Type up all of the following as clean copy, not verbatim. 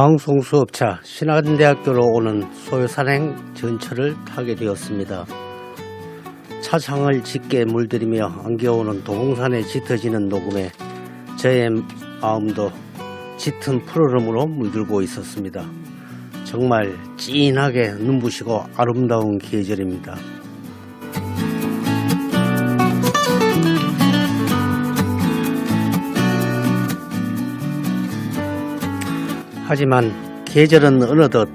방송 수업차 신안대학교로 오는 소요산행 전철을 타게 되었습니다. 차창을 짙게 물들이며 안겨오는 도봉산에 짙어지는 녹음에 저의 마음도 짙은 푸르름으로 물들고 있었습니다. 정말 찐하게 눈부시고 아름다운 계절입니다. 하지만 계절은 어느덧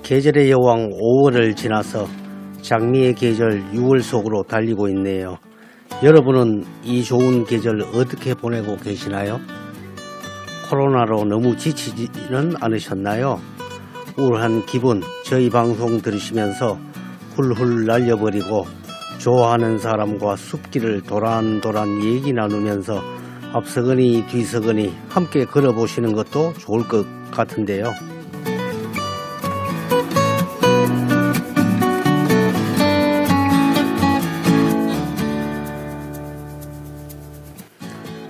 계절의 여왕 5월을 지나서 장미의 계절 6월 속으로 달리고 있네요. 여러분은 이 좋은 계절 어떻게 보내고 계시나요? 코로나로 너무 지치지는 않으셨나요? 우울한 기분 저희 방송 들으시면서 훌훌 날려버리고 좋아하는 사람과 숲길을 도란도란 얘기 나누면서 앞서거니 뒤서거니 함께 걸어보시는 것도 좋을 것 같은데요.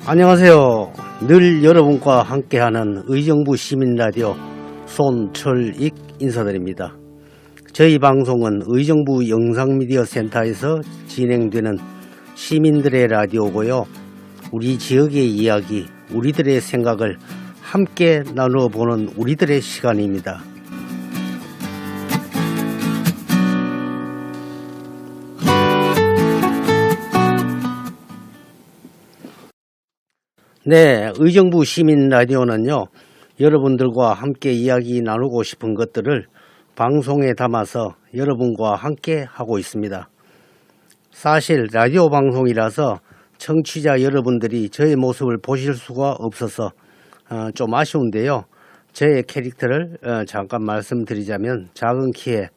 안녕하세요. 늘 여러분과 함께하는 의정부 시민라디오 손철익 인사드립니다. 저희 방송은 의정부 영상미디어센터에서 진행되는 시민들의 라디오고요. 우리 지역의 이야기, 우리들의 생각을 함께 나누어보는 우리들의 시간입니다. 네, 의정부 시민 라디오는요, 여러분들과 함께 이야기 나누고 싶은 것들을 방송에 담아서 여러분과 함께 하고 있습니다. 사실 라디오 방송이라서 청취자 여러분들이 저의 모습을 보실 수가 없어서 좀 아쉬운데요. 저의 캐릭터를 잠깐 말씀드리자면 작은 키에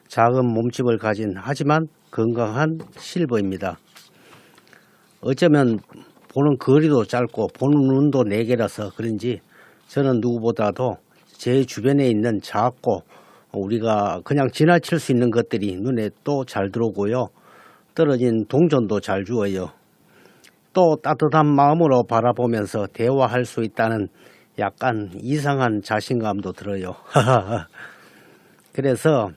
작은 몸집을 가진 하지만 건강한 실버입니다. 어쩌면 보는 거리도 짧고 보는 눈도 4개라서 그런지 저는 누구보다도 제 주변에 있는 작고 우리가 그냥 지나칠 수 있는 것들이 눈에 또 잘 들어오고요. 떨어진 동전도 잘 주어요. 또 따뜻한 마음으로 바라보면서 대화할 수 있다는 약간 이상한 자신감도 들어요. 그래서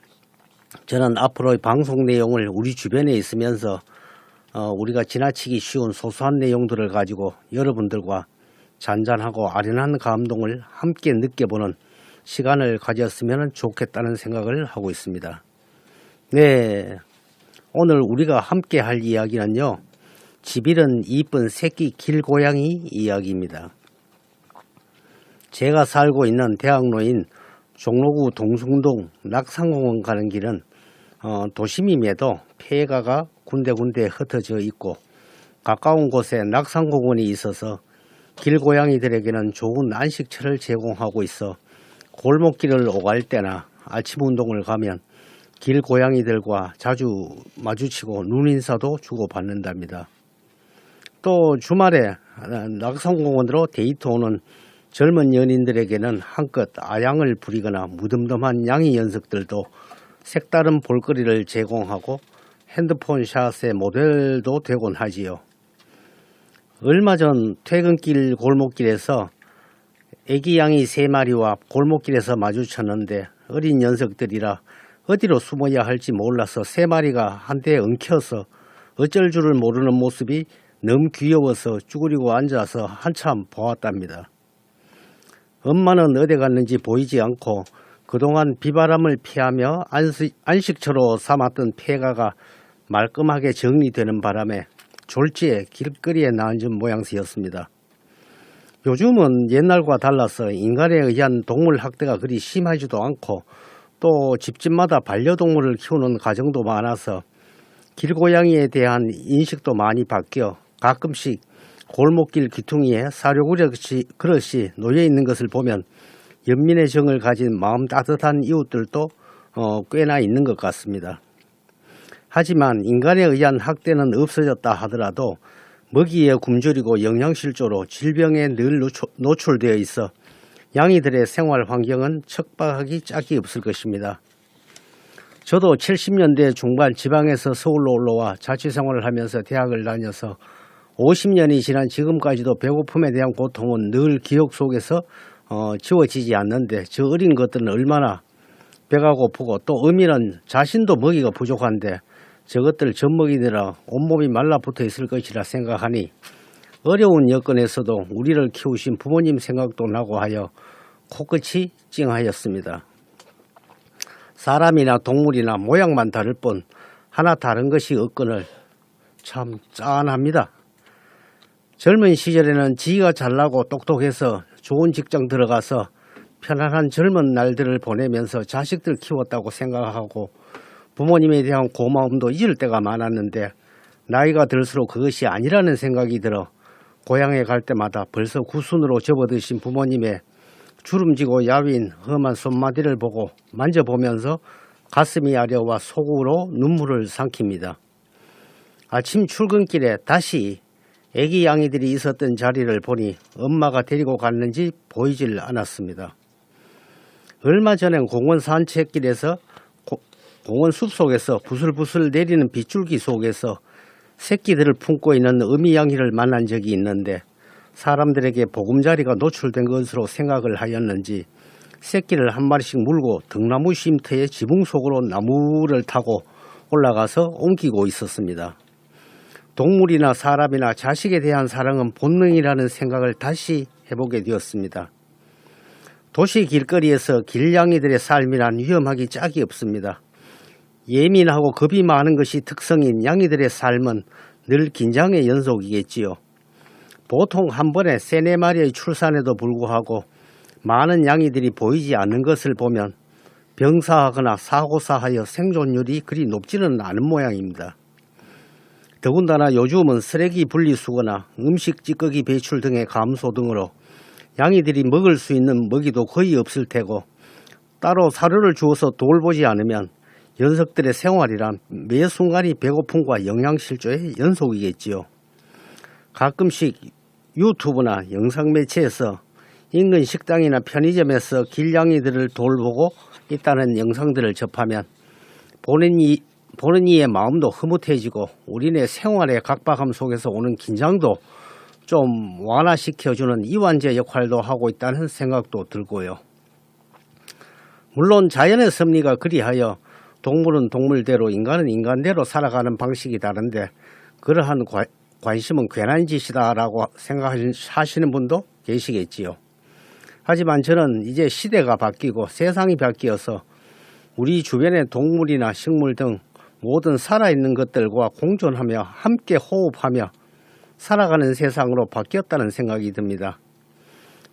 저는 앞으로의 방송 내용을 우리 주변에 있으면서 우리가 지나치기 쉬운 소소한 내용들을 가지고 여러분들과 잔잔하고 아련한 감동을 함께 느껴보는 시간을 가졌으면 좋겠다는 생각을 하고 있습니다. 네, 오늘 우리가 함께 할 이야기는요. 집 잃은 이쁜 새끼 길고양이 이야기입니다. 제가 살고 있는 대학로인 종로구 동숭동 낙산공원 가는 길은 도심임에도 폐가가 군데군데 흩어져 있고 가까운 곳에 낙산공원이 있어서 길고양이들에게는 좋은 안식처를 제공하고 있어 골목길을 오갈 때나 아침 운동을 가면 길고양이들과 자주 마주치고 눈인사도 주고받는답니다. 또 주말에 낙산공원으로 데이트 오는 젊은 연인들에게는 한껏 아양을 부리거나 무덤덤한 양이 녀석들도 색다른 볼거리를 제공하고 핸드폰 샷의 모델도 되곤 하지요. 얼마 전 퇴근길 골목길에서 애기 양이 3마리와 골목길에서 마주쳤는데 어린 녀석들이라 어디로 숨어야 할지 몰라서 3마리가 한데 엉켜서 어쩔 줄을 모르는 모습이 너무 귀여워서 쭈그리고 앉아서 한참 보았답니다. 엄마는 어디 갔는지 보이지 않고 그동안 비바람을 피하며 안식처로 삼았던 폐가가 말끔하게 정리되는 바람에 졸지에 길거리에 나앉은 모양새였습니다. 요즘은 옛날과 달라서 인간에 의한 동물 학대가 그리 심하지도 않고 또 집집마다 반려동물을 키우는 가정도 많아서 길고양이에 대한 인식도 많이 바뀌어 가끔씩 골목길 귀퉁이에 사료 그릇이 놓여 있는 것을 보면 연민의 정을 가진 마음 따뜻한 이웃들도 꽤나 있는 것 같습니다. 하지만 인간에 의한 학대는 없어졌다 하더라도 먹이에 굶주리고 영양실조로 질병에 늘 노출되어 있어 양이들의 생활 환경은 척박하기 짝이 없을 것입니다. 저도 70년대 중반 지방에서 서울로 올라와 자취생활을 하면서 대학을 다녀서 50년이 지난 지금까지도 배고픔에 대한 고통은 늘 기억 속에서 지워지지 않는데 저 어린 것들은 얼마나 배가 고프고 또 어미는 자신도 먹이가 부족한데 저것들 젖먹이느라 온몸이 말라붙어 있을 것이라 생각하니 어려운 여건에서도 우리를 키우신 부모님 생각도 나고 하여 코끝이 찡하였습니다. 사람이나 동물이나 모양만 다를 뿐 하나 다른 것이 없거늘 참 짠합니다. 젊은 시절에는 지가 잘나고 똑똑해서 좋은 직장 들어가서 편안한 젊은 날들을 보내면서 자식들 키웠다고 생각하고 부모님에 대한 고마움도 잊을 때가 많았는데 나이가 들수록 그것이 아니라는 생각이 들어 고향에 갈 때마다 벌써 구순으로 접어드신 부모님의 주름지고 야윈 험한 손마디를 보고 만져보면서 가슴이 아려와 속으로 눈물을 삼킵니다. 아침 출근길에 다시 애기 양이들이 있었던 자리를 보니 엄마가 데리고 갔는지 보이질 않았습니다. 얼마 전엔 공원 산책길에서 공원 숲속에서 부슬부슬 내리는 빗줄기 속에서 새끼들을 품고 있는 어미양이를 만난 적이 있는데 사람들에게 보금자리가 노출된 것으로 생각을 하였는지 새끼를 한 마리씩 물고 등나무 쉼터의 지붕 속으로 나무를 타고 올라가서 옮기고 있었습니다. 동물이나 사람이나 자식에 대한 사랑은 본능이라는 생각을 다시 해보게 되었습니다. 도시 길거리에서 길냥이들의 삶이란 위험하기 짝이 없습니다. 예민하고 겁이 많은 것이 특성인 양이들의 삶은 늘 긴장의 연속이겠지요. 보통 한 번에 3-4마리의 출산에도 불구하고 많은 양이들이 보이지 않는 것을 보면 병사하거나 사고사하여 생존율이 그리 높지는 않은 모양입니다. 더군다나 요즘은 쓰레기 분리수거나 음식 찌꺼기 배출 등의 감소 등으로 양이들이 먹을 수 있는 먹이도 거의 없을 테고 따로 사료를 주어서 돌보지 않으면 녀석들의 생활이란 매 순간이 배고픔과 영양실조의 연속이겠지요. 가끔씩 유튜브나 영상 매체에서 인근 식당이나 편의점에서 길냥이들을 돌보고 있다는 영상들을 접하면 보는 이의 마음도 흐뭇해지고 우리네 생활의 각박함 속에서 오는 긴장도 좀 완화시켜주는 이완제 역할도 하고 있다는 생각도 들고요. 물론 자연의 섭리가 그리하여 동물은 동물대로 인간은 인간대로 살아가는 방식이 다른데 그러한 관심은 괜한 짓이다라고 생각하시는 분도 계시겠지요. 하지만 저는 이제 시대가 바뀌고 세상이 바뀌어서 우리 주변의 동물이나 식물 등 모든 살아있는 것들과 공존하며 함께 호흡하며 살아가는 세상으로 바뀌었다는 생각이 듭니다.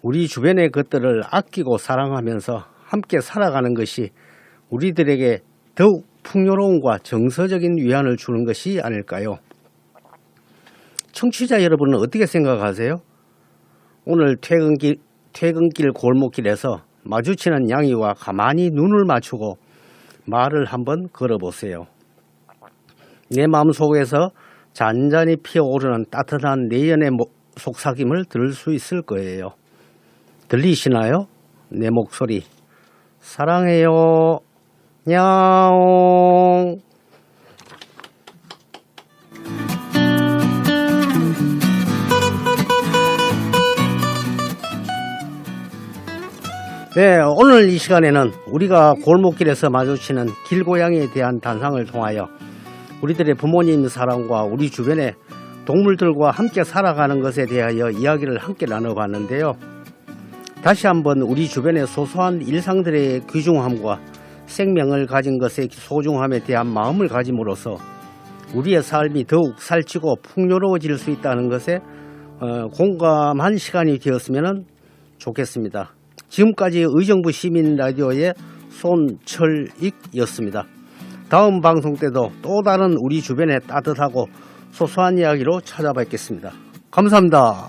우리 주변의 것들을 아끼고 사랑하면서 함께 살아가는 것이 우리들에게 더욱 풍요로움과 정서적인 위안을 주는 것이 아닐까요? 청취자 여러분은 어떻게 생각하세요? 오늘 퇴근길 골목길에서 마주치는 양이와 가만히 눈을 맞추고 말을 한번 걸어보세요. 내 마음속에서 잔잔히 피어오르는 따뜻한 내연의 속삭임을 들을 수 있을 거예요. 들리시나요? 내 목소리. 사랑해요. 야옹. 네, 오늘 이 시간에는 우리가 골목길에서 마주치는 길고양이에 대한 단상을 통하여 우리들의 부모님 사랑과 우리 주변의 동물들과 함께 살아가는 것에 대하여 이야기를 함께 나눠봤는데요. 다시 한번 우리 주변의 소소한 일상들의 귀중함과 생명을 가진 것의 소중함에 대한 마음을 가짐으로써 우리의 삶이 더욱 살찌고 풍요로워질 수 있다는 것에 공감한 시간이 되었으면 좋겠습니다. 지금까지 의정부 시민라디오의 손철익이었습니다. 다음 방송 때도 또 다른 우리 주변의 따뜻하고 소소한 이야기로 찾아뵙겠습니다. 감사합니다.